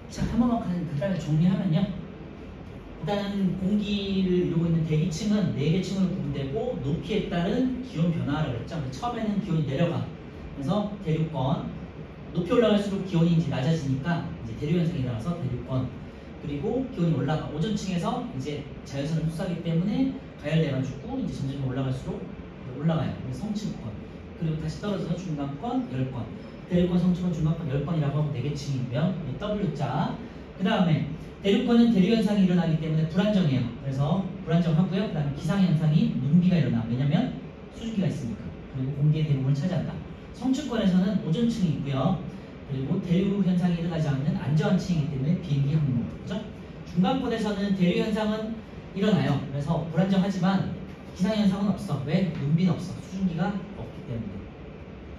자, 한 번만 간단하게 정리하면요. 일단 공기를 이루고 있는 대기층은 4개 층으로 구분되고 높이에 따른 기온 변화라고 했죠. 처음에는 기온이 내려가. 그래서 대륙권. 높이 올라갈수록 기온이 이제 낮아지니까 이제 대류 현상이 일어나서 대륙권. 그리고 기온이 올라가. 오존층에서 이제 자연선을 흡수하기 때문에 가열돼가지고 이제 점점 올라갈수록 올라가요. 그래서 성층권. 그리고 다시 떨어져서 중간권, 열권. 대륙권, 성층권, 중간권, 열권이라고 하고 4개 층이고요. W자. 그 다음에 대륙권은 대류 현상이 일어나기 때문에 불안정해요. 그래서 불안정하고요. 그 다음에 기상 현상이 눈비가 일어나. 왜냐면 수증기가 있으니까. 그리고 공기의 대부분을 차지한다. 성층권에서는 오존층이 있고요. 그리고 대류 현상이 일어나지 않는 안전한 층이기 때문에 비행기 항로. 그죠? 중간권에서는 대류 현상은 일어나요. 그래서 불안정하지만 기상 현상은 없어. 왜? 눈비는 없어. 수증기가 없기 때문에.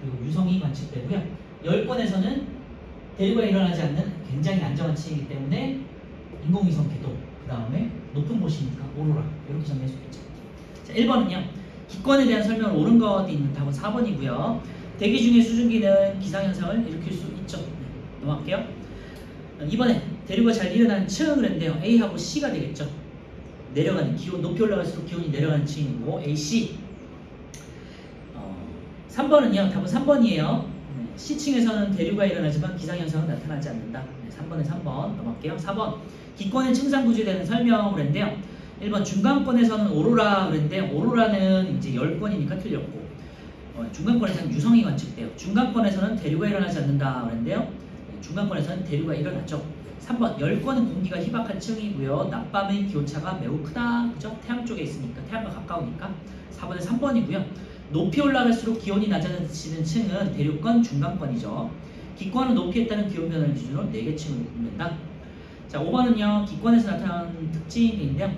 그리고 유성이 관측되고요. 열권에서는 대류가 일어나지 않는 굉장히 안정한 층이기 때문에 인공위성 궤도, 그 다음에 높은 곳이니까 오로라. 이렇게 정리할 수 있죠. 자, 1번은요. 기권에 대한 설명을 옳은 것이 있는 답은 4번이고요. 대기 중의 수증기는 기상현상을 일으킬 수 있죠. 네, 넘어갈게요. 이번에 대류가 잘 일어나는 층을 했는데요. A하고 C가 되겠죠. 내려가는 기온, 높이 올라갈수록 기온이 내려가는 층이고 A, C. 3번은요. 답은 3번이에요. C층에서는 대류가 일어나지만 기상현상은 나타나지 않는다. 네, 3번에 3번 넘어갈게요. 4번. 기권의 층상구조에 대한 설명을 했는데요. 1번 중간권에서는 오로라 그랬는데 오로라는 이제 열권이니까 틀렸고 중간권에서는 유성이 관측돼요. 중간권에서는 대류가 일어나지 않는다 그랬는데요. 중간권에서는 대류가 일어나죠. 3번 열권은 공기가 희박한 층이고요. 낮밤의 기온차가 매우 크다. 그죠? 태양 쪽에 있으니까 태양과 가까우니까 4번에 3번이고요. 높이 올라갈수록 기온이 낮아지는 층은 대륙권, 중간권이죠. 기권은 높이에 따른 기온 변화를 기준으로 4개 층으로 구분된다. 자, 5번은요. 기권에서 나타나는 특징인데요.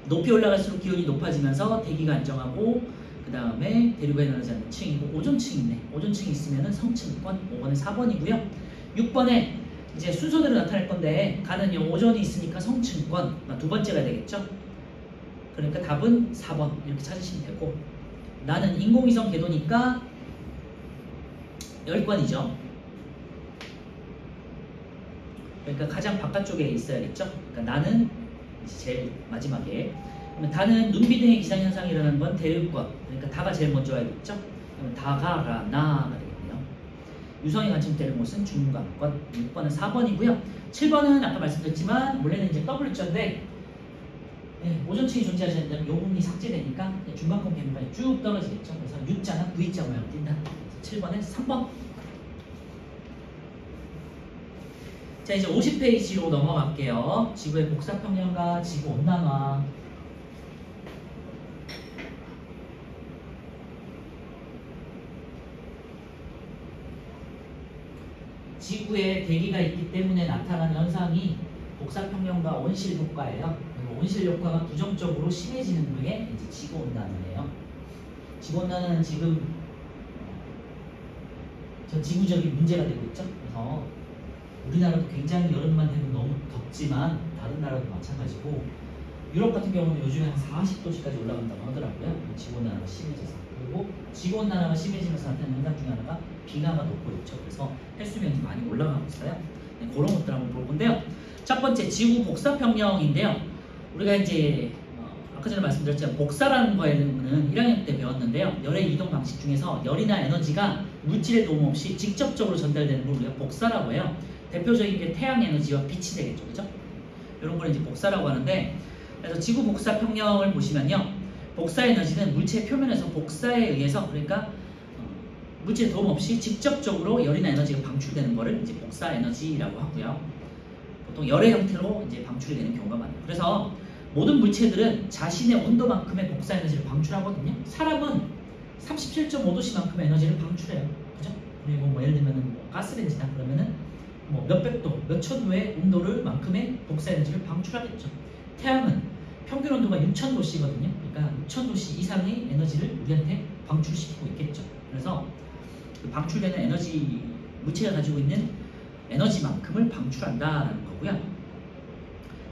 높이 올라갈수록 기온이 높아지면서 대기가 안정하고 그 다음에 대류가 일어나지 않는 층이고 오존층이 있네. 오존층이 있으면 성층권. 5번에 4번이고요. 6번에 이제 순서대로 나타날 건데 가는 오존이 있으니까 성층권. 두 번째가 되겠죠. 그러니까 답은 4번 이렇게 찾으시면 되고 나는 인공위성 궤도니까 열권이죠. 그러니까 가장 바깥쪽에 있어야겠죠. 그러니까 나는 제일 마지막에. 그러면 다는 눈비 등의 기상현상이 일어나는 건 대륙권. 그러니까 다가 제일 먼저 와야겠죠. 그러면 다가 나가 되겠네요. 유성이 관측되는 곳은 중간권. 6번은 4번이고요. 7번은 아까 말씀드렸지만 원래는 이제 W자인데 네, 오존층이 존재하지 않는다면 이 부분이 삭제되니까 중간권 개념까지 쭉 떨어지겠죠. 그래서 U자나 V자 모양을 띈다. 7번에 3번. 자, 이제 50페이지로 넘어갈게요. 지구의 복사평면과 지구온난화. 지구에 대기가 있기 때문에 나타나는 현상이 복사평면과 온실효과예요. 온실효과가 부정적으로 심해지는 게 이제 지구온난화예요. 지구온난화는 지금 전 지구적인 문제가 되고 있죠. 그래서 우리나라도 굉장히 여름만 되면 너무 덥지만 다른 나라도 마찬가지고 유럽 같은 경우는 요즘에 한 40도씨까지 올라간다고 하더라고요. 지구온난화가 심해져서. 그리고 지구온난화가 심해지면서 나타나는 현상 중에 하나가 빙하가 녹고 있죠. 그래서 해수면이 많이 올라가고 있어요. 네, 그런 것들 한번 볼 건데요. 첫 번째 지구 복사평형인데요. 우리가 이제 아까 전에 말씀드렸지만 복사라는 거에는 1학년 때 배웠는데요. 열의 이동 방식 중에서 열이나 에너지가 물질의 도움 없이 직접적으로 전달되는 걸 우리가 복사라고 해요. 대표적인 게 태양 에너지와 빛이 되겠죠. 그죠? 이런 걸 이제 복사라고 하는데 그래서 지구 복사 평형을 보시면요. 복사 에너지는 물체 표면에서 복사에 의해서 그러니까 물질의 도움 없이 직접적으로 열이나 에너지가 방출되는 거를 이제 복사 에너지라고 하고요. 보통 열의 형태로 이제 방출이 되는 경우가 많아요. 그래서 모든 물체들은 자신의 온도만큼의 복사 에너지를 방출하거든요. 사람은 37.5도씨만큼의 에너지를 방출해요. 그죠? 그리고 뭐 예를 들면 가스레인지나 그러면은 뭐 몇백 도, 몇천 도의 온도를 만큼의 복사 에너지를 방출하겠죠. 태양은 평균 온도가 6000도씨거든요. 그러니까 6000도씨 이상의 에너지를 우리한테 방출시키고 있겠죠. 그래서 그 방출되는 에너지, 물체가 가지고 있는 에너지만큼을 방출한다는 거고요.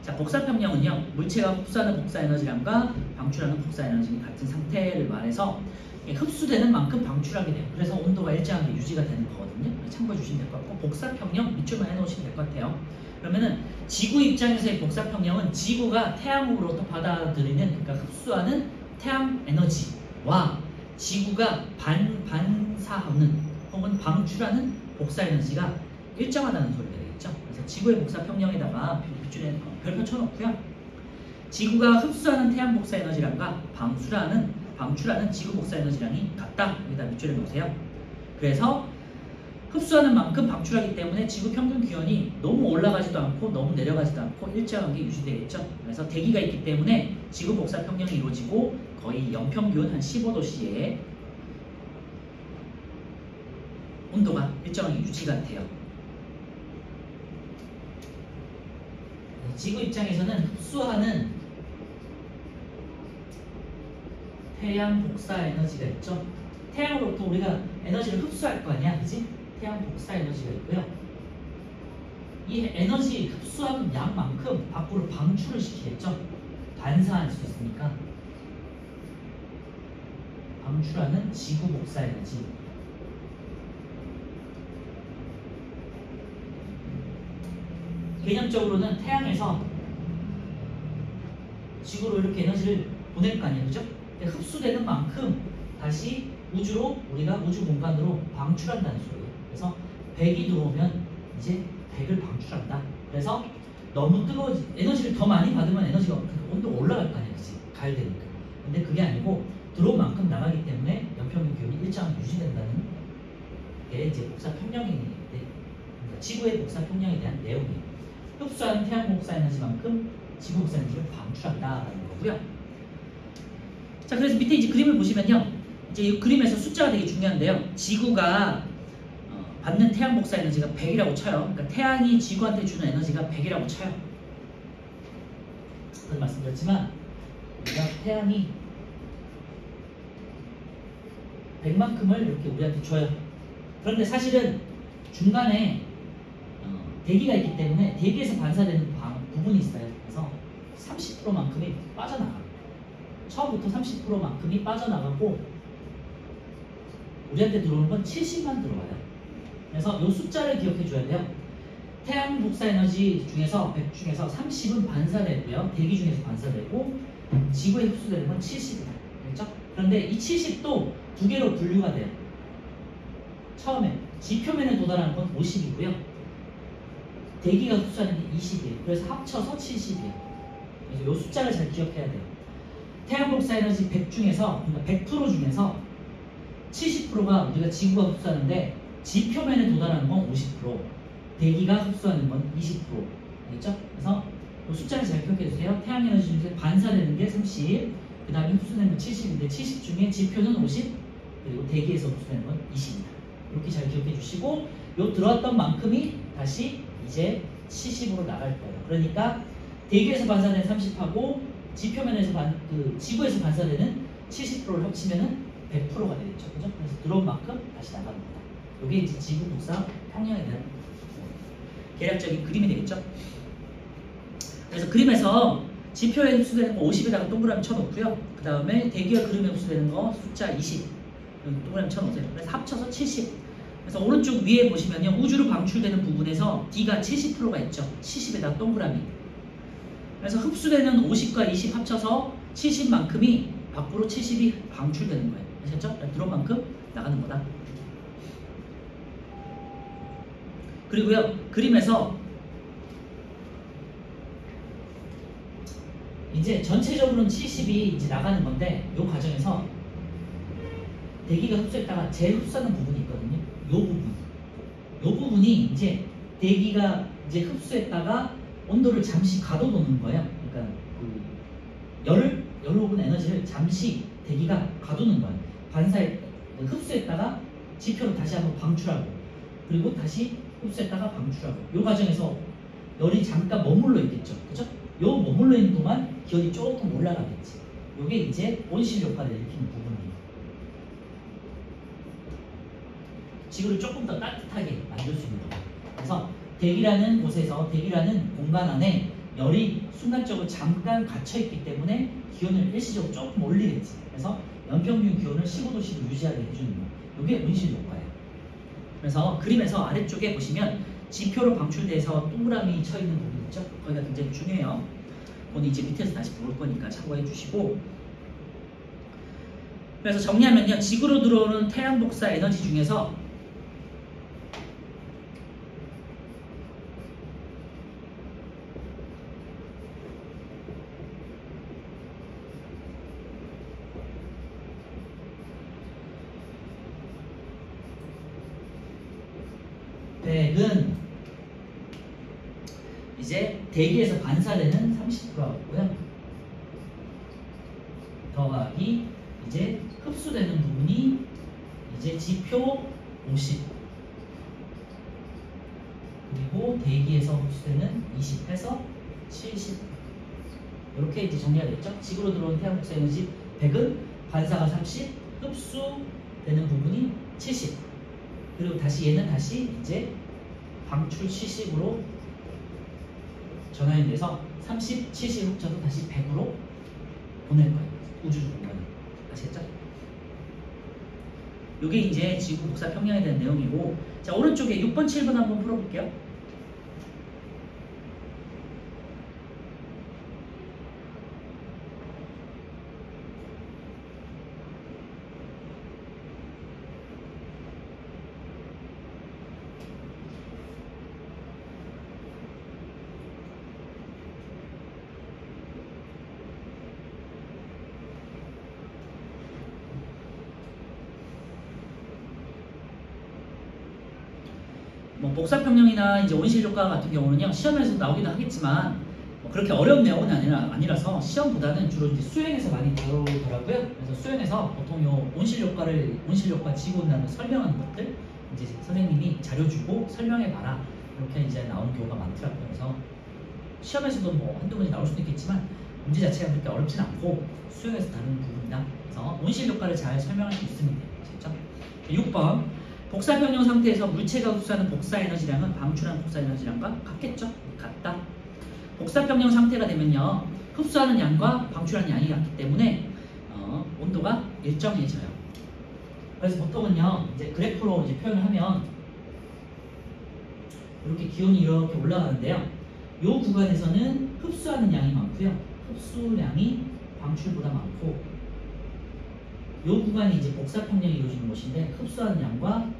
자, 복사평형은요, 물체가 흡수하는 복사에너지량과 방출하는 복사에너지 같은 상태를 말해서 흡수되는 만큼 방출하게 돼요. 그래서 온도가 일정하게 유지가 되는 거거든요. 참고해 주시면 될 것 같고, 복사평형 밑줄만 해놓으시면 될 것 같아요. 그러면은 지구 입장에서의 복사평형은 지구가 태양으로부터 받아들이는, 그러니까 흡수하는 태양 에너지와 지구가 반사하는 혹은 방출하는 복사에너지가 일정하다는 소리가 되겠죠. 그래서 지구의 복사평형에다가 밑줄에 별표 쳐놓고요. 지구가 흡수하는 태양 복사에너지량과 방출하는 지구 복사에너지량이 같다. 여기다 밑줄에 놓으세요. 그래서 흡수하는 만큼 방출하기 때문에 지구 평균 기온이 너무 올라가지도 않고 너무 내려가지도 않고 일정하게 유지되겠죠. 그래서 대기가 있기 때문에 지구 복사 평형이 이루어지고 거의 연평균 한 15도씨에 온도가 일정하게 유지가 돼요. 지구 입장에서는 흡수하는 태양 복사 에너지가 있죠. 태양으로부터 우리가 에너지를 흡수할 거 아니야, 그지? 태양 복사 에너지가 있고요. 이 에너지 흡수한 양만큼 밖으로 방출을 시키겠죠. 반사할 수 있으니까 방출하는 지구 복사 에너지. 개념적으로는 태양에서 지구로 이렇게 에너지를 보낼 거 아니에요, 그죠? 흡수되는 만큼 다시 우주로, 우리가 우주 공간으로 방출한다는 소리예요. 그래서 100이 들어오면 이제 100을 방출한다. 그래서 너무 뜨거워지, 에너지를 더 많이 받으면 에너지가 온도가 올라갈 거 아니에요, 그치? 가열되니까. 근데 그게 아니고 들어온 만큼 나가기 때문에 연평균 기온이 일정하게 유지된다는 게 이제 복사 평형이, 그러니까 지구의 복사 평형에 대한 내용이에요. 흡수하는 태양 복사 에너지만큼 지구 복사 에너지를 방출한다라는 거고요. 자, 그래서 밑에 이제 그림을 보시면요, 이제 이 그림에서 숫자가 되게 중요한데요. 지구가 받는 태양 복사 에너지가 100이라고 쳐요. 그러니까 태양이 지구한테 주는 에너지가 100이라고 쳐요. 그래서 말씀드렸지만 우리가 태양이 100만큼을 이렇게 우리한테 줘요. 그런데 사실은 중간에 대기가 있기 때문에 대기에서 반사되는 부분이 있어요. 그래서 30%만큼이 빠져나가요. 처음부터 30%만큼이 빠져나가고 우리한테 들어오는 건 70만 들어와요. 그래서 이 숫자를 기억해 줘야 돼요. 태양 복사 에너지 중에서 100 중에서 30은 반사되고요. 대기 중에서 반사되고 지구에 흡수되는 건 70이에요. 그렇죠? 그런데 이 70도 두 개로 분류가 돼요. 처음에 지표면에 도달하는 건 50이고요. 대기가 흡수하는 게 20이에요. 그래서 합쳐서 70이에요. 그래서 이 숫자를 잘 기억해야 돼요. 태양 복사 에너지 100 중에서, 그러니까 100% 중에서 70%가 우리가 지구가 흡수하는데 지표면에 도달하는 건 50%, 대기가 흡수하는 건 20%. 알겠죠? 그래서 이 숫자를 잘 기억해 주세요. 태양 에너지 중에서 반사되는 게 30, 그 다음에 흡수되는 건 70인데 70 중에 지표는 50, 그리고 대기에서 흡수되는 건 20입니다. 이렇게 잘 기억해 주시고, 요 들어왔던 만큼이 다시 이제 70으로 나갈 거예요. 그러니까 대기에서 반사된 30하고 지표면에서 지구에서 반사되는 70%를 합치면은 100%가 되겠죠. 그죠? 그래서 들어온 만큼 다시 나가는 거다. 이게 이제 지구 복사 평형에 대한 계략적인 그림이 되겠죠. 그래서 그림에서 지표에 흡수되는 거 50에다가 동그라미 쳐놓고요. 그 다음에 대기와 그림에 흡수되는 거 숫자 20 동그라미 쳐놓으세요. 그래서 합쳐서 70. 그래서 오른쪽 위에 보시면요, 우주로 방출되는 부분에서 D가 70%가 있죠. 70에다 동그라미. 그래서 흡수되는 50과 20 합쳐서 70만큼이 밖으로 70이 방출되는 거예요. 아셨죠? 들어온 만큼 나가는 거다. 그리고요, 그림에서 이제 전체적으로는 70이 이제 나가는 건데, 이 과정에서 대기가 흡수했다가 재흡수하는 부분이 있거든요. 이 부분이 이제 대기가 이제 흡수했다가 온도를 잠시 가둬놓는 거예요. 그러니까 열 혹은 에너지를 잠시 대기가 가두는 거예요. 흡수했다가 지표로 다시 한번 방출하고, 그리고 다시 흡수했다가 방출하고, 이 과정에서 열이 잠깐 머물러 있겠죠. 그죠? 요 머물러 있는 동안 기온이 조금 올라가겠지. 이게 이제 온실 효과를 일으키는 부분이에요. 지구를 조금 더 따뜻하게 만들 수 있는 거예요. 그래서 대기라는 곳에서, 대기라는 공간 안에 열이 순간적으로 잠깐 갇혀있기 때문에 기온을 일시적으로 조금 올리겠지. 그래서 연평균 기온을 15도씨로 유지하게 해주는 거. 이게 온실 효과예요. 그래서 그림에서 아래쪽에 보시면 지표로 방출돼서 동그라미 쳐 있는 부분 있죠? 거기가 굉장히 중요해요. 오늘 이제 밑에서 다시 볼 거니까 참고해 주시고. 그래서 정리하면요, 지구로 들어오는 태양 복사 에너지 중에서 백은 이제 대기에서 반사되는 30%하고요. 더하기 이제 흡수되는 부분이 이제 지표 50, 그리고 대기에서 흡수되는 20 해서 70. 이렇게 이제 정리가 됐죠. 지구로 들어온 태양 복사 에너지 100은 반사가 30, 흡수되는 부분이 70. 그리고 다시 얘는 다시 이제 방출 70으로 전환이 돼서 30, 70 흡쳐서 다시 100으로 보낼 거예요. 우주 공간에. 아시겠죠? 이게 이제 지구 복사 평형에 대한 내용이고, 자, 오른쪽에 6번, 7번 한번 풀어볼게요. 뭐 복사평형이나 이제 온실효과 같은 경우는요, 시험에서 나오기도 하겠지만 뭐 그렇게 어려운 내용은 아니라서 시험보다는 주로 이제 수행에서 많이 다루더라고요. 그래서 수행에서 보통 요 온실효과 지구온난화를 설명하는 것들 이제 선생님이 자료 주고 설명해봐라, 이렇게 이제 나오는 경우가 많더라고요. 그래서 시험에서도 뭐 한두 번이 나올 수도 있겠지만 문제 자체가 그렇게 어렵진 않고 수행에서 다루는 부분이다. 그래서 온실효과를 잘 설명할 수 있으면 돼요. 아시겠죠? 6번, 복사평형 상태에서 물체가 흡수하는 복사에너지량은 방출하는 복사에너지량과 같겠죠? 같다. 복사평형 상태가 되면요, 흡수하는 양과 방출하는 양이 같기 때문에 온도가 일정해져요. 그래서 보통은요, 이제 그래프로 이제 표현을 하면 이렇게 기온이 이렇게 올라가는데요, 이 구간에서는 흡수하는 양이 많고요, 흡수량이 방출보다 많고, 이 구간이 이제 복사평형이 이루어지는 곳인데 흡수하는 양과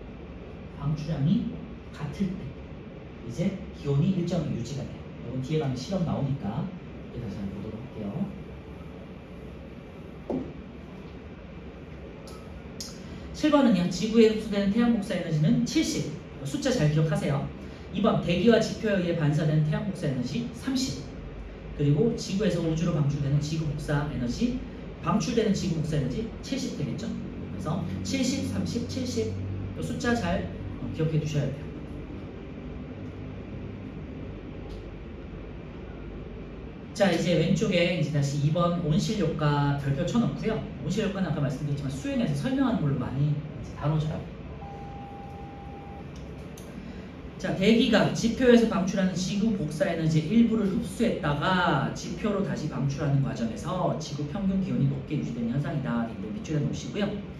방출량이 같을 때 이제 기온이 일정히 유지가 돼요. 이건 뒤에 가면 실험 나오니까 다시 한번 보도록 할게요. 7번은요, 지구에 흡수되는 태양 복사 에너지는 70. 숫자 잘 기억하세요. 2번, 대기와 지표에 의해 반사되는 태양 복사 에너지 30. 그리고 지구에서 우주로 방출되는 지구 복사 에너지, 방출되는 지구 복사 에너지 70 되겠죠? 그래서 70, 30, 70. 이 숫자 잘 기억해 두셔야 돼요. 자, 이제 왼쪽에 이제 다시 2번 온실효과 별표 쳐놓고요. 온실효과는 아까 말씀드렸지만 수행에서 설명하는 걸로 많이 다뤄져요. 자, 대기가 지표에서 방출하는 지구 복사 에너지 일부를 흡수했다가 지표로 다시 방출하는 과정에서 지구 평균 기온이 높게 유지되는 현상이다. 이걸 밑줄에 놓으시고요.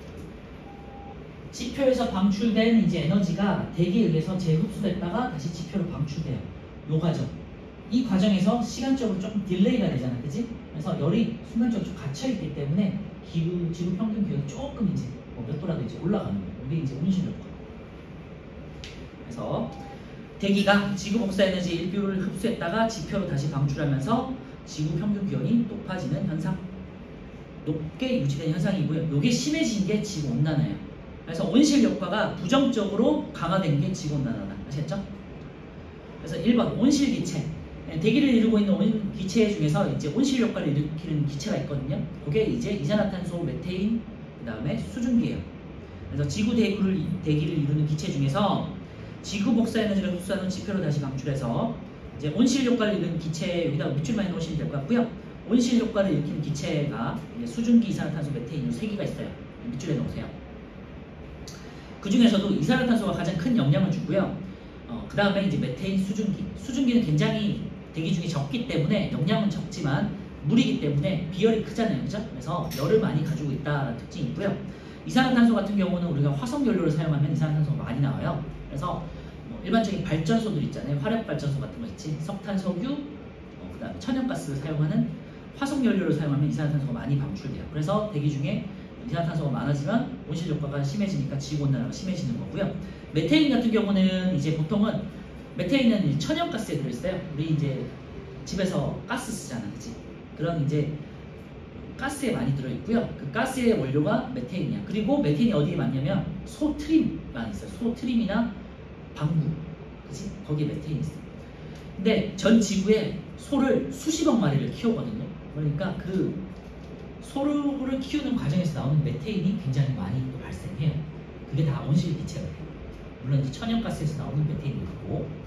지표에서 방출된 이제 에너지가 대기에 의해서 재흡수됐다가 다시 지표로 방출돼요. 요 과정. 이 과정에서 시간적으로 조금 딜레이가 되잖아, 그지? 그래서 열이 순간적으로 좀 갇혀있기 때문에 지구 평균 기온이 조금 이제 몇 도라도 이제 올라가는 거예요. 이게 이제 온실효과. 그래서 대기가 지구 복사 에너지 일부를 흡수했다가 지표로 다시 방출하면서 지구 평균 기온이 높아지는 현상, 높게 유지되는 현상이고요. 이게 심해진 게 지구 온난화예요. 그래서 온실 효과가 부정적으로 강화된 게 지구 온난화다. 아시겠죠? 그래서 1번 온실 기체. 대기를 이루고 있는 기체 중에서 이제 온실 효과를 일으키는 기체가 있거든요. 그게 이제 이산화탄소, 메테인, 그 다음에 수증기예요. 그래서 지구 대기를 이루는 기체 중에서 지구 복사 에너지를 흡수하는 지표로 다시 방출해서 이제 온실 효과를 일으키는 기체, 여기다 밑줄만 해놓으시면 될 것 같고요. 온실 효과를 일으키는 기체가 수증기, 이산화탄소, 메테인 이 세 개가 있어요. 밑줄에 놓으세요. 그 중에서도 이산화탄소가 가장 큰 영향을 주고요. 그 다음에 이제 메테인, 수증기는 굉장히 대기 중에 적기 때문에 영양은 적지만 물이기 때문에 비열이 크잖아요. 그죠? 그래서 열을 많이 가지고 있다는 특징이 있고요. 이산화탄소 같은 경우는 우리가 화석연료를 사용하면 이산화탄소가 많이 나와요. 그래서 뭐 일반적인 발전소들 있잖아요. 화력발전소 같은 거 있지. 석탄, 석유, 그다음에 천연가스를 사용하는 화석연료를 사용하면 이산화탄소가 많이 방출돼요. 그래서 대기 중에 이산화탄소가 많아지면 온실 효과가 심해지니까 지구온난화가 심해지는 거고요. 메테인 같은 경우는 이제 보통은 메테인은 천연가스에 들어있어요. 우리 이제 집에서 가스 쓰잖아, 그치? 그런 이제 가스에 많이 들어있고요. 그 가스의 원료가 메테인이야. 그리고 메테인이 어디에 많냐면 소트림만 있어요. 소트림이나 방부, 그치? 거기에 메테인이 있어요. 근데 전 지구에 소를 수십억 마리를 키우거든요. 그러니까 그 소를 키우는 과정에서 나오는 메테인이 굉장히 많이 또 발생해요. 그게 다 온실기체가 돼요. 물론 이제 천연가스에서 나오는 메테인이 있고.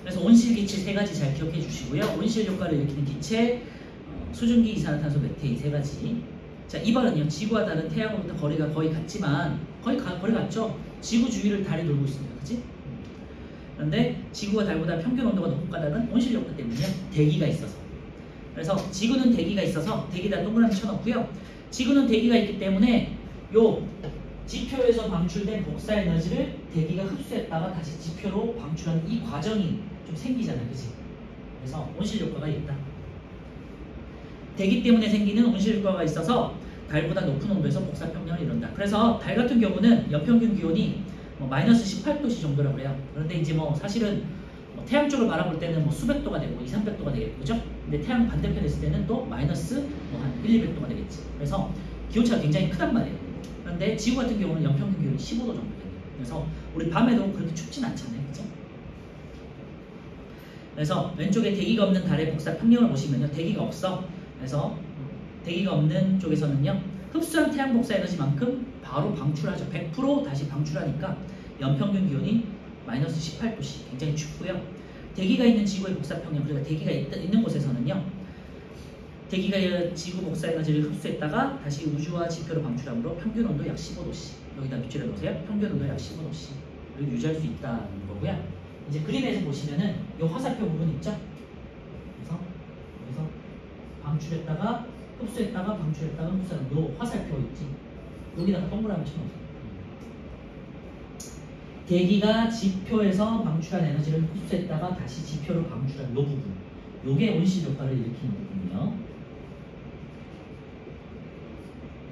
그래서 온실기체 세 가지 잘 기억해 주시고요. 온실 효과를 일으키는 기체, 수증기, 이산화탄소, 메테인 세 가지. 자, 2번은요. 지구와 다른 태양으로부터 거리가 거의 같지만 거리 같죠? 지구 주위를 달이 돌고 있습니다. 그치? 그런데 지구와 달보다 평균 온도가 높다는 온실 효과 때문에요. 대기가 있어서. 그래서 지구는 대기가 있어서 대기에다 동그라미 쳐놓고요. 지구는 대기가 있기 때문에 요 지표에서 방출된 복사 에너지를 대기가 흡수했다가 다시 지표로 방출하는 이 과정이 좀 생기잖아요. 그치? 그래서 온실 효과가 있다. 대기 때문에 생기는 온실 효과가 있어서 달보다 높은 온도에서 복사 평면을 이룬다. 그래서 달 같은 경우는 연평균 기온이 마이너스 18도씨 정도라고 해요. 그런데 이제 사실은 태양 쪽을 바라볼 때는 수백 도가 되고 2, 300도가 되겠죠. 그죠? 근데 태양 반대편에 있을 때는 또 마이너스 한 1, 200도가 되겠지. 그래서 기온차가 굉장히 크단 말이에요. 그런데 지구 같은 경우는 연평균 기온이 15도 정도 돼요. 그래서 우리 밤에도 그렇게 춥진 않잖아요. 그죠? 그래서 왼쪽에 대기가 없는 달의 복사 평면을 보시면요. 대기가 없어. 그래서 대기가 없는 쪽에서는요. 흡수한 태양 복사 에너지만큼 바로 방출하죠. 100% 다시 방출하니까 연평균 기온이 마이너스 18도씨 굉장히 춥고요. 대기가 있는 지구의 복사 평면, 그러니까 대기가 있는 곳에서는요. 대기가 지구 복사 에너지를 흡수했다가 다시 우주와 지표로 방출함으로 평균 온도 약 15도씨. 여기다 밑줄에 놓으세요. 평균 온도 약 15도씨를 유지할 수 있다는 거고요. 이제 그림에서 보시면은 이 화살표 부분 있죠? 그래서 여기서 방출했다가 흡수했다가 방출했다가 흡수하는 요 화살표 있지? 여기다가 동그라미 쳐놓으세요. 대기가 지표에서 방출한 에너지를 흡수했다가 다시 지표로 방출한 요 부분, 요게 온실 효과를 일으키는 부분이요.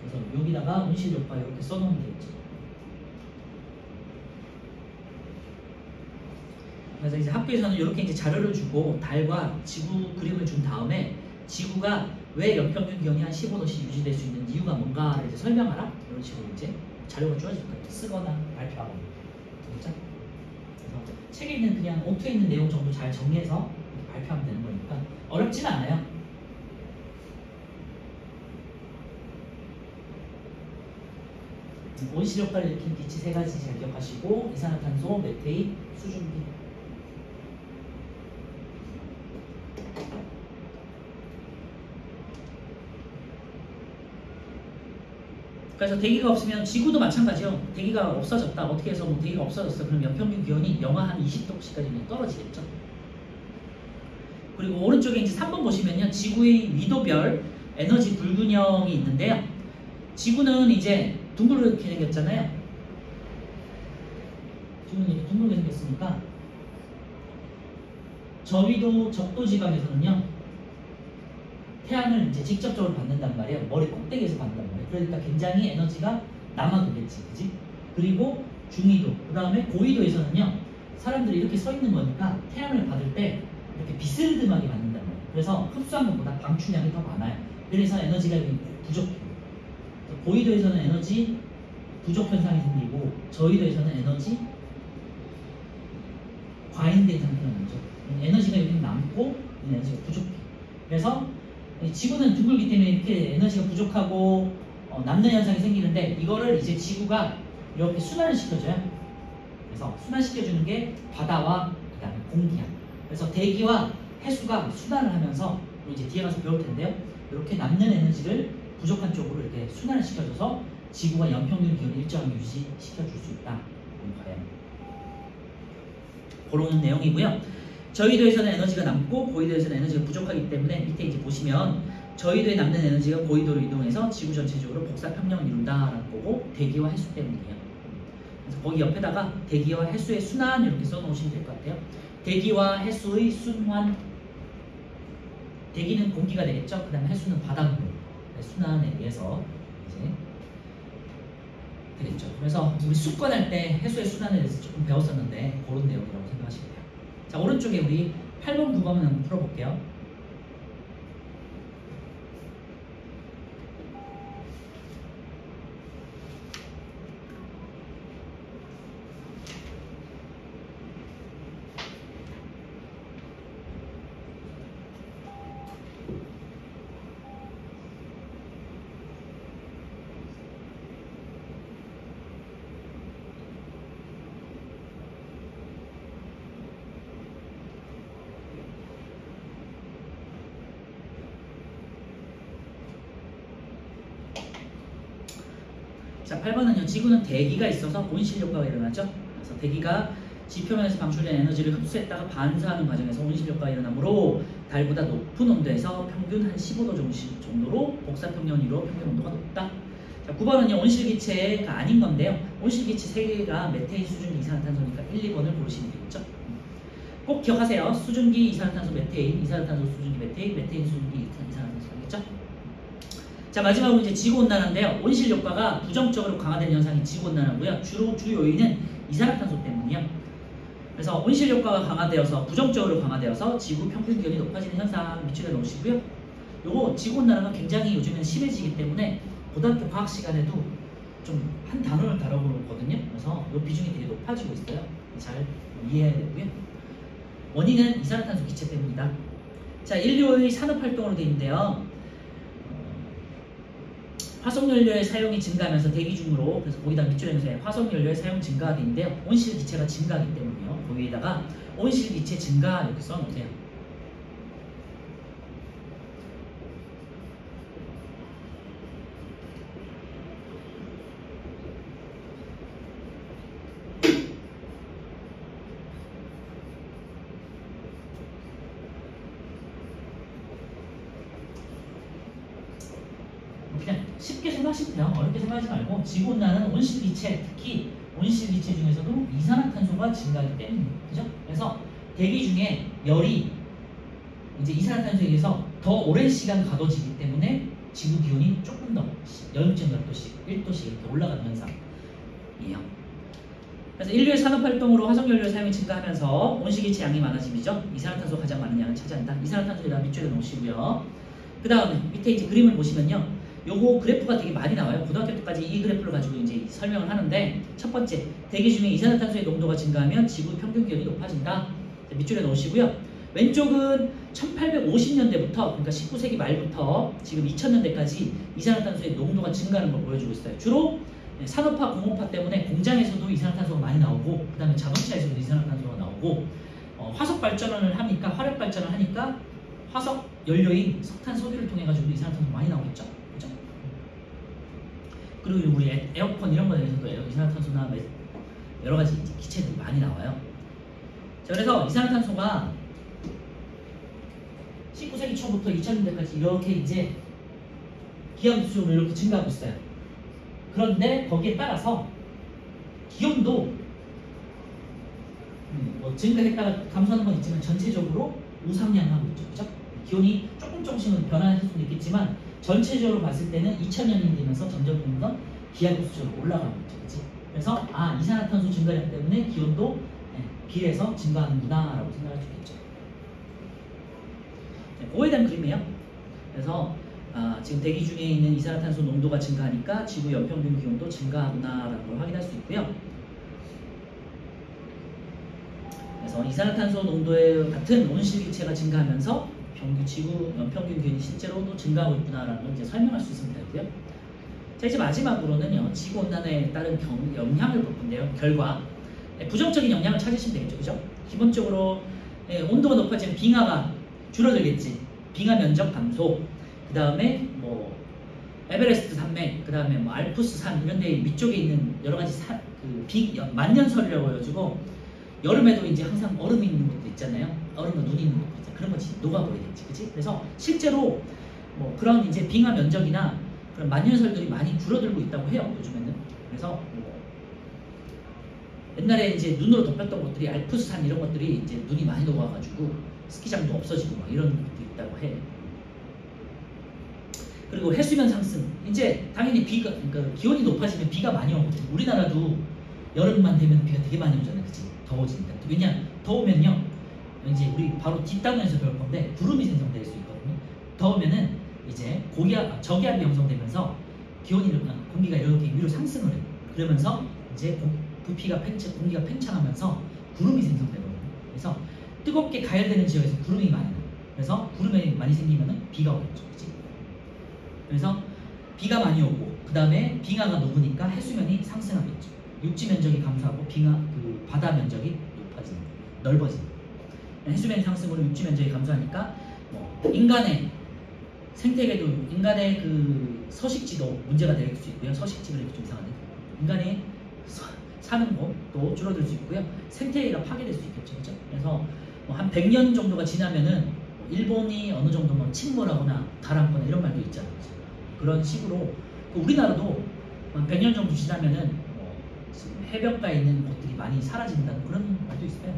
그래서 여기다가 온실 효과 이렇게 써놓으면 되겠죠. 그래서 이제 학교에서는 이렇게 이제 자료를 주고 달과 지구 그림을 준 다음에 지구가 왜 연평균 기온이 한 15도씩 유지될 수 있는 이유가 뭔가를 이제 설명하라? 이런 식으로 이제 자료가 주어질 거예요. 쓰거나 발표하거나. 그렇죠? 그래서 책에 있는 그냥 노트에 있는 내용 정도 잘 정리해서 발표하면 되는 거니까 어렵진 않아요. 온실 효과를 일으키는 기체 세 가지 잘 기억하시고 이산화탄소, 메테인, 수증기. 그래서 대기가 없으면 지구도 마찬가지요. 대기가 없어졌다. 어떻게 해서 대기가 없어졌어. 그럼 연평균 기온이 영하 한 20도씨까지 떨어지겠죠. 그리고 오른쪽에 이제 3번 보시면요. 지구의 위도별 에너지 불균형이 있는데요. 지구는 이제 둥글게 생겼잖아요. 지구는 이렇게 둥글게 생겼으니까 저위도 적도 지방에서는요. 태양을 이제 직접적으로 받는단 말이에요. 머리 꼭대기에서 받는단 말이에요. 그러니까 굉장히 에너지가 남아도겠지, 그지? 그리고 중위도, 그 다음에 고위도에서는요. 사람들이 이렇게 서 있는 거니까 태양을 받을 때 이렇게 비스듬하게 받는단 말이에요. 그래서 흡수한 것보다 방출량이 더 많아요. 그래서 에너지가 부족해요. 고위도에서는 에너지 부족 현상이 생기고 저위도에서는 에너지 과잉된 상태라는 거죠. 에너지가 여기 남고 에너지가 부족해요. 그래서 지구는 둥글기 때문에 이렇게 에너지가 부족하고 남는 현상이 생기는데 이거를 이제 지구가 이렇게 순환을 시켜줘요. 그래서 순환시켜주는 게 바다와 그 다음에 공기야. 그래서 대기와 해수가 순환을 하면서 이제 뒤에 가서 배울 텐데요. 이렇게 남는 에너지를 부족한 쪽으로 이렇게 순환을 시켜줘서 지구가 연평균 기온을 일정하게 유지시켜줄 수 있다. 이런 거예요. 그런 내용이고요. 저위도에서는 에너지가 남고 고위도에서는 에너지가 부족하기 때문에 밑에 이제 보시면 저위도에 남는 에너지가 고위도로 이동해서 지구 전체적으로 복사 평형을 이룬다라는 거고 대기와 해수 때문이에요. 그래서 거기 옆에다가 대기와 해수의 순환 이렇게 써놓으시면 될 것 같아요. 대기와 해수의 순환. 대기는 공기가 되겠죠. 그 다음에 해수는 바닷물. 순환에 의해서 이제 되겠죠. 그래서 우리 수권할 때 해수의 순환에 대해서 조금 배웠었는데 그런 내용이라고 생각하시면 돼요. 자, 오른쪽에 우리 8번, 9번을 한번 풀어볼게요. 자, 8번은요. 지구는 대기가 있어서 온실 효과가 일어나죠. 그래서 대기가 지표면에서 방출된 에너지를 흡수했다가 반사하는 과정에서 온실 효과가 일어나므로 달보다 높은 온도에서 평균 한 15도 정도로 복사평면을 이루어 평균 온도가 높다. 자, 9번은요. 온실기체가 아닌 건데요. 온실기체 3개가 메테인, 수증기, 이산화탄소니까 1, 2번을 고르시면 되겠죠. 꼭 기억하세요. 수증기, 이산화탄소, 메테인, 이산화탄소, 수증기, 메테인, 수증기, 이산화탄소 알겠죠? 자, 마지막으로 이제 지구온난화인데요. 온실 효과가 부정적으로 강화된 현상이 지구온난화고요. 주로 주 요인은 이산화탄소 때문이요. 그래서 온실 효과가 강화되어서 부정적으로 강화되어서 지구 평균 기온이 높아지는 현상 밑줄에 놓으시고요. 요거 지구온난화가 굉장히 요즘에는 심해지기 때문에 고등학교 과학 시간에도 좀 한 단어를 다뤄보거든요. 그래서 요 비중이 되게 높아지고 있어요. 잘 이해해야 되고요. 원인은 이산화탄소 기체 때문이다. 자, 인류의 산업활동으로 되어 있는데요. 화석연료의 사용이 증가하면서 대기 중으로, 그래서 거기다 밑줄에 놓으세요. 화석연료의 사용 증가가 되는데요. 온실기체가 증가하기 때문이요. 거기에다가 온실기체 증가 이렇게 써놓으세요. 그냥 쉽게 생각하시면 돼요. 어렵게 생각하지 말고 지구온난화는 온실기체, 특히 온실기체 중에서도 이산화탄소가 증가하기 때문입니다. 그죠? 그래서 대기 중에 열이 이제 이산화탄소에 의해서 더 오랜 시간 가둬지기 때문에 지구 기온이 조금 더 0.몇 도씩, 1도씩 이렇게 올라가는 현상이에요. 그래서 인류의 산업활동으로 화석연료 사용이 증가하면서 온실기체 양이 많아지죠. 이산화탄소 가장 많은 양을 차지한다. 이산화탄소에다 밑줄에 놓으시고요. 그 다음에 밑에 이제 그림을 보시면요. 요거 그래프가 되게 많이 나와요. 고등학교 때까지 이 그래프를 가지고 이제 설명을 하는데, 첫 번째, 대기 중에 이산화탄소의 농도가 증가하면 지구 평균 기온이 높아진다. 밑줄에 놓으시고요. 왼쪽은 1850년대부터, 그러니까 19세기 말부터 지금 2000년대까지 이산화탄소의 농도가 증가하는 걸 보여주고 있어요. 주로 산업화, 공업화 때문에 공장에서도 이산화탄소가 많이 나오고, 그 다음에 자동차에서도 이산화탄소가 나오고, 화석 발전을 하니까, 화력 발전을 하니까 화석 연료인 석탄, 석유를 통해 가지고 이산화탄소 많이 나오겠죠. 그죠? 그리고 우리 에어컨 이런 거에서도 이산화탄소나 여러 가지 기체들이 많이 나와요. 자, 그래서 이산화탄소가 19세기 초부터 2000년대까지 이렇게 이제 기하급수로 이렇게 증가하고 있어요. 그런데 거기에 따라서 기온도 뭐 증가했다가 감소하는 건 있지만 전체적으로 우상향하고 있죠. 그죠? 기온이 조금씩은 변화할 수도 있겠지만 전체적으로 봤을 때는 2000년이 되면서 점점 기하급수적으로 올라가고 있죠. 그치? 그래서 이산화탄소 증가량 때문에 기온도 비례해서 증가하는구나 라고 생각할 수 있겠죠. 그거에 대한 그림이에요. 그래서 지금 대기 중에 있는 이산화탄소 농도가 증가하니까 지구 연평균 기온도 증가하구나라는 걸 확인할 수 있고요. 그래서 이산화탄소 농도에 같은 온실기체가 증가하면서 지구 연평균 기온이 실제로도 증가하고 있구나라는 걸 이제 설명할 수 있으면 되고요. 자, 이제 마지막으로는요, 지구온난화에 따른 영향을 볼 건데요. 결과. 부정적인 영향을 찾으시면 되겠죠. 그죠? 기본적으로 온도가 높아지면 빙하가 줄어들겠지. 빙하 면적 감소, 그 다음에 뭐 에베레스트 산맥, 그 다음에 뭐 알프스 산 이런 데 위쪽에 있는 여러 가지 만년설이라고 해가지고 여름에도 이제 항상 얼음이 있는 곳도 있잖아요. 얼음과 눈이 있는 곳도 있잖아요. 그런 거지 녹아버리겠지, 그렇지? 그래서 실제로 뭐 그런 이제 빙하 면적이나 그런 만년설들이 많이 줄어들고 있다고 해요, 요즘에는. 그래서 뭐 옛날에 이제 눈으로 덮였던 곳들이 알프스산 이런 것들이 이제 눈이 많이 녹아가지고 스키장도 없어지고 막 이런 것도 있다고 해. 그리고 해수면 상승. 이제 당연히 비가, 그러니까 기온이 높아지면 비가 많이 오거든. 우리나라도 여름만 되면 비가 되게 많이 오잖아요, 그치? 더워지니까. 왜냐? 더우면요, 이제 우리 바로 뒷단원에서 배울 건데 구름이 생성될 수 있거든요. 더우면은 이제 저기압이 형성되면서 공기가 이렇게 위로 상승을 해요. 그러면서 이제 공기가 팽창하면서 구름이 생성되거든요. 그래서 뜨겁게 가열되는 지역에서 구름이 많이 나요. 그래서 구름이 많이 생기면은 비가 오겠죠, 그치? 그래서 비가 많이 오고 그 다음에 빙하가 녹으니까 해수면이 상승하겠죠. 육지 면적이 감소하고 바다 면적이 넓어지는. 해수면 상승으로 육지 면적이 감소하니까 뭐 인간의 생태계도 인간의 그 서식지도 문제가 될 수 있고요. 서식지가 이렇게 좀 이상하네. 인간의 사는 곳도 줄어들 수 있고요. 생태계가 파괴될 수 있겠죠, 그렇죠? 그래서 뭐 한 100년 정도가 지나면은 일본이 어느 정도 뭐 침몰하거나 가라앉거나 이런 말도 있잖아요. 그런 식으로 우리나라도 한 100년 정도 지나면은 지금 해변가에 있는 곳들이 많이 사라진다는 그런 말도 있어요.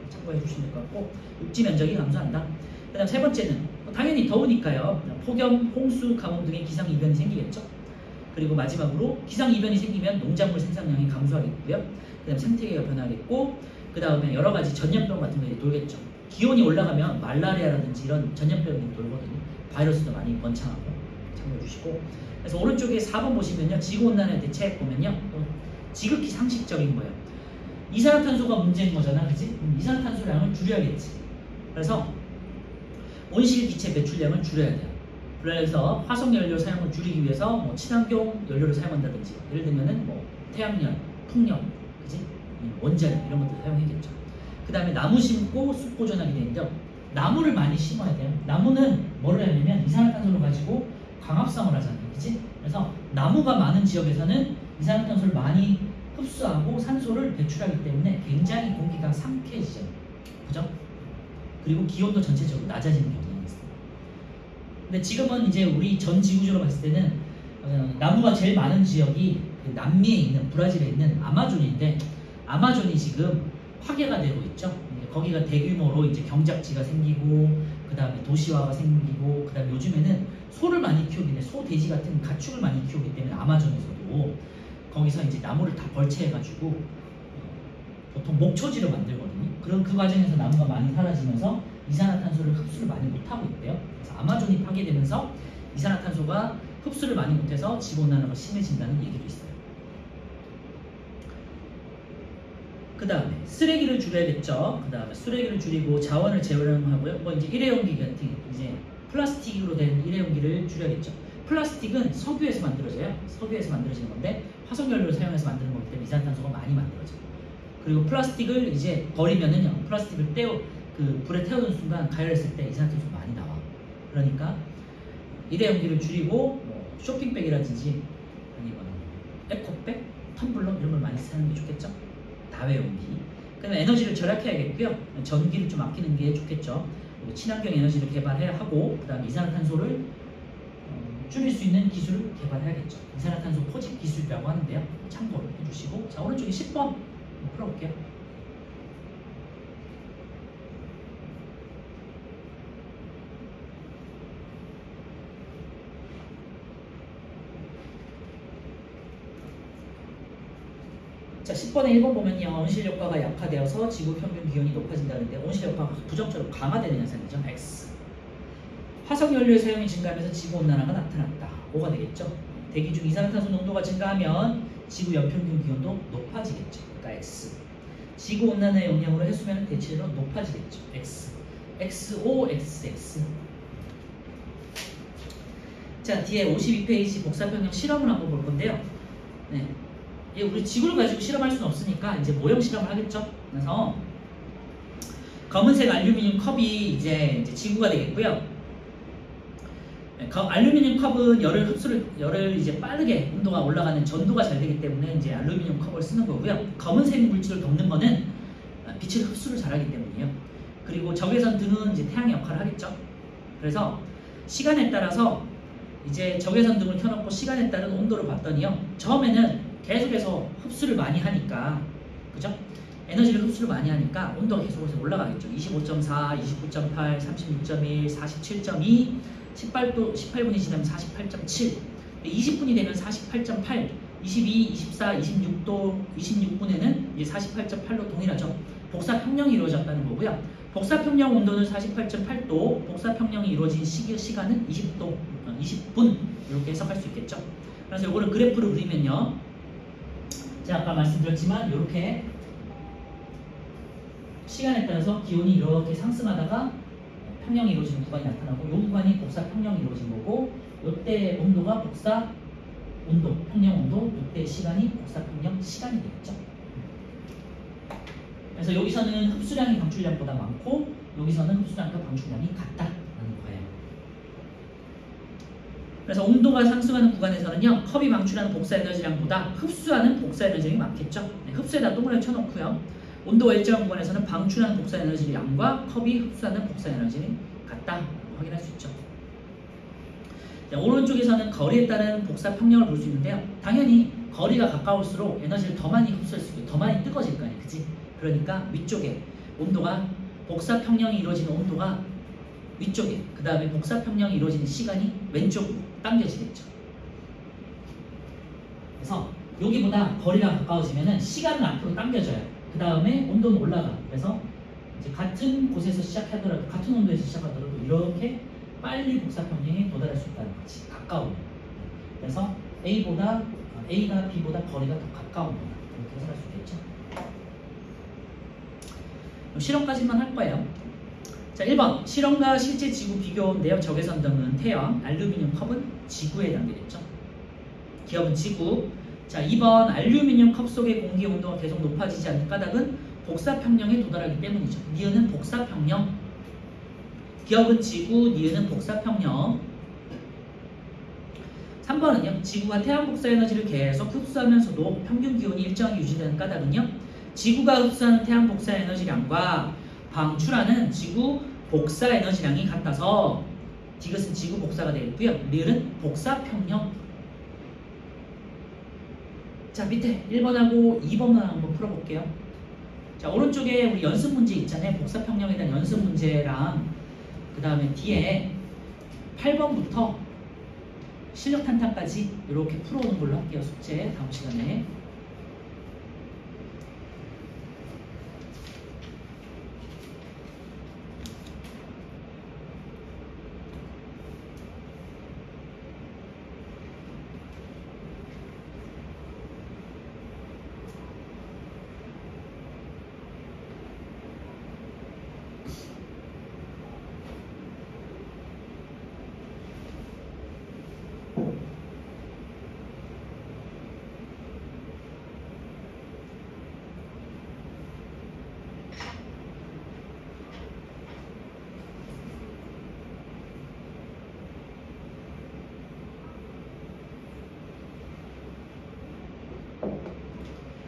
참고해 주시면 될 것 같고 육지 면적이 감소한다. 그 다음 세 번째는 당연히 더우니까요. 폭염, 홍수, 가뭄 등의 기상이변이 생기겠죠. 그리고 마지막으로 기상이변이 생기면 농작물 생산량이 감소하겠고요. 그 다음 생태계가 변하겠고 그 다음에 여러 가지 전염병 같은 것들이 돌겠죠. 기온이 올라가면 말라리아라든지 이런 전염병이 돌거든요. 바이러스도 많이 번창하고 참고해 주시고 그래서 오른쪽에 4번 보시면요. 지구온난화 대책 보면요. 지극히 상식적인 거예요. 이산화탄소가 문제인 거잖아, 그치? 이산화탄소량을 줄여야겠지. 그래서 온실기체 배출량을 줄여야 돼요. 그래서 화석연료 사용을 줄이기 위해서 뭐 친환경 연료를 사용한다든지 예를 들면은 뭐 태양열, 풍력, 그치? 원자력 이런 것들 사용하겠죠. 그 다음에 나무 심고 숲 보존하게 되는데요. 나무를 많이 심어야 돼요. 나무는 뭐를 하냐면 이산화탄소를 가지고 광합성을 하잖아요, 그치? 그래서 나무가 많은 지역에서는 이산화탄소를 많이 흡수하고 산소를 배출하기 때문에 굉장히 공기가 상쾌해지죠. 그죠? 그리고 기온도 전체적으로 낮아지는 경향이 있어요. 근데 지금은 이제 우리 전 지구적으로 봤을 때는 나무가 제일 많은 지역이 그 남미에 있는 브라질에 있는 아마존인데 아마존이 지금 파괴가 되고 있죠. 거기가 대규모로 이제 경작지가 생기고 그 다음에 도시화가 생기고 그 다음에 요즘에는 소를 많이 키우기 때문에 소, 돼지 같은 가축을 많이 키우기 때문에 아마존에서도 거기서 이제 나무를 다 벌채해가지고 보통 목초지를 만들거든요. 그럼 그 과정에서 나무가 많이 사라지면서 이산화탄소를 흡수를 많이 못하고 있대요. 그래서 아마존이 파괴되면서 이산화탄소가 흡수를 많이 못해서 지구온난화가 심해진다는 얘기도 있어요. 그 다음에 쓰레기를 줄여야겠죠. 그 다음에 쓰레기를 줄이고 자원을 재활용하고요. 뭐 이제 일회용기 같은 이제 플라스틱으로 된 일회용기를 줄여야겠죠. 플라스틱은 석유에서 만들어져요. 석유에서 만들어지는 건데 화석연료를 사용해서 만드는 거기 때문에 이산화탄소가 많이 만들어져요. 그리고 플라스틱을 이제 버리면은요. 플라스틱을 불에 태우는 순간 가열했을 때 이산화탄소가 많이 나와. 그러니까 일회용기를 줄이고 뭐 쇼핑백이라든지 아니면 에코백, 텀블러 이런 걸 많이 사는 게 좋겠죠. 다회용기. 그다음에 에너지를 절약해야겠고요. 전기를 좀 아끼는 게 좋겠죠. 친환경 에너지를 개발해야 하고 그다음에 이산화탄소를 줄일 수 있는 기술을 개발해야겠죠. 이산화탄소 포집 기술이라고 하는데요. 참고를 해주시고 자 오른쪽에 10번 풀어볼게요. 자 10번에 1번 보면요. 온실 효과가 약화되어서 지구 평균 기온이 높아진다는데 온실 효과가 부정적으로 강화되는 현상이죠. X. 화석연료의 사용이 증가하면서 지구온난화가 나타났다. 5가 되겠죠. 대기 중 이산화탄소 농도가 증가하면 지구 연평균 기온도 높아지겠죠. 그러니까 X. 지구온난화의 영향으로 해수면은 대체로 높아지겠죠. X. XO, XX. 자 뒤에 52페이지 복사평형 실험을 한번 볼 건데요. 네. 우리 지구를 가지고 실험할 수는 없으니까 이제 모형 실험을 하겠죠. 그래서 검은색 알루미늄 컵이 이제 지구가 되겠고요. 알루미늄 컵은 열을 이제 빠르게 온도가 올라가는 전도가 잘 되기 때문에 이제 알루미늄 컵을 쓰는 거고요. 검은색 물질을 덮는 거는 빛을 흡수를 잘하기 때문이에요. 그리고 적외선 등은 이제 태양의 역할을 하겠죠. 그래서 시간에 따라서 이제 적외선 등을 켜놓고 시간에 따른 온도를 봤더니요. 처음에는 계속해서 흡수를 많이 하니까, 그죠? 에너지를 흡수를 많이 하니까 온도가 계속해서 올라가겠죠. 25.4, 29.8, 36.1, 47.2, 18분이 지나면 48.7, 20분이 되면 48.8, 22, 24, 26분에는 이제 48.8로 동일하죠. 복사평형이 이루어졌다는 거고요. 복사평형 온도는 48.8도, 복사평형이 이루어진 시간은 20분 이렇게 해석할 수 있겠죠. 그래서 이거를 그래프로 그리면요. 제가 아까 말씀드렸지만 이렇게 시간에 따라서 기온이 이렇게 상승하다가 평형이 이루어지는 구간이 나타나고 이 구간이 복사평형이 이루어진 거고 이때 온도가 복사온도, 평형온도, 이때 시간이 복사평형 시간이 되겠죠. 그래서 여기서는 흡수량이 방출량보다 많고 여기서는 흡수량과 방출량이 같다라는 거예요. 그래서 온도가 상승하는 구간에서는요. 컵이 방출하는 복사에너지량보다 흡수하는 복사에너지량이 많겠죠. 네, 흡수에다 동그라미 쳐놓고요. 온도가 일정한 구간에서는 방출하는 복사에너지량과 컵이 흡수하는 복사에너지는 같다라고 확인할 수 있죠. 자, 오른쪽에서는 거리에 따른 복사평형을 볼 수 있는데요. 당연히 거리가 가까울수록 에너지를 더 많이 흡수할 수 있고 더 많이 뜨거워질 거 아니에요. 그치? 그러니까 위쪽에 온도가 복사평형이 이루어지는 온도가 위쪽에 그 다음에 복사평형이 이루어지는 시간이 왼쪽으로 당겨지겠죠. 그래서 여기보다 거리가 가까워지면 시간은 앞으로 당겨져요. 그 다음에 온도는 올라가. 그래서 이제 같은 곳에서 시작하더라도 같은 온도에서 시작하더라도 이렇게 빨리 복사평형에 도달할 수 있다는 거지. 가까우면. 그래서 A가 B보다 거리가 더 가까운 거다. 이렇게 해석할 수 있겠죠. 실험까지만 할 거예요. 자, 1번 실험과 실제 지구 비교인데요. 적외선 등은 태양, 알루미늄 컵은 지구에 해당되겠죠. 기업은 지구. 자, 2번 알루미늄 컵 속의 공기 온도가 계속 높아지지 않는 까닭은 복사평형에 도달하기 때문이죠. 니은은 복사평형. 기업은 지구, 니은은 복사평형. 3번은요. 지구가 태양 복사에너지를 계속 흡수하면서도 평균 기온이 일정하게 유지되는 까닭은요. 지구가 흡수하는 태양 복사에너지량과 방출하는 지구 복사에너지량이 같아서 디귿은 지구 복사가 되겠고요. 리을은 복사평형. 자, 밑에 1번하고 2번만 한번 풀어볼게요. 자, 오른쪽에 우리 연습 문제 있잖아요. 복사평형에 대한 연습 문제랑 그 다음에 뒤에 8번부터 실력 탄탄까지 이렇게 풀어오는 걸로 할게요. 숙제 다음 시간에.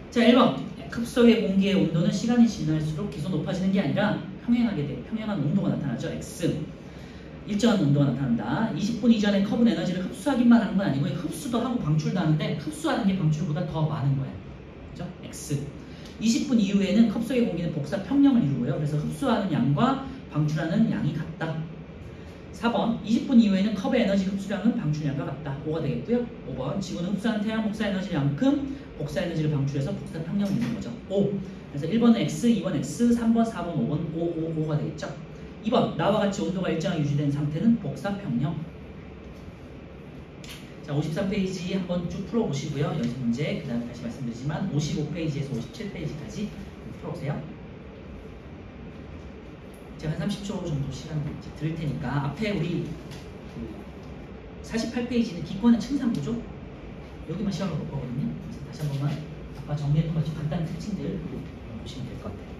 자, 1번 컵속의 공기의 온도는 시간이 지날수록 계속 높아지는 게 아니라 평행하게 돼요. 평행한 온도가 나타나죠. X. 일정한 온도가 나타난다. 20분 이전에 컵은 에너지를 흡수하기만 하는 건 아니고 흡수도 하고 방출도 하는데 흡수하는 게 방출보다 더 많은 거예요. 그죠? X. 20분 이후에는 컵 속의 공기는 복사 평형을 이루고요. 그래서 흡수하는 양과 방출하는 양이 같다. 4번 20분 이후에는 컵의 에너지 흡수량은 방출량과 같다. 5가 되겠고요. 5번 지구는 흡수한 태양 복사 에너지만큼 복사 에너지를 방출해서 복사 평형을 이루는 거죠. 5. 그래서 1번은 X, 2번 X, 3번, 4번, 5번 5가 되겠죠. 2번 나와 같이 온도가 일정하게 유지된 상태는 복사 평형. 자, 53페이지 한번 쭉 풀어보시고요. 연습 문제 그 다음에 다시 말씀드리지만 55페이지에서 57페이지까지 풀어보세요. 제가 한 30초 정도 시간 드릴 테니까 앞에 우리 48페이지는 기권의 층상구조 여기만 시험을 볼 거거든요. 그래서 다시 한 번만 아까 정리했던 것처럼 간단한 특징들 보시면 될 것 같아요.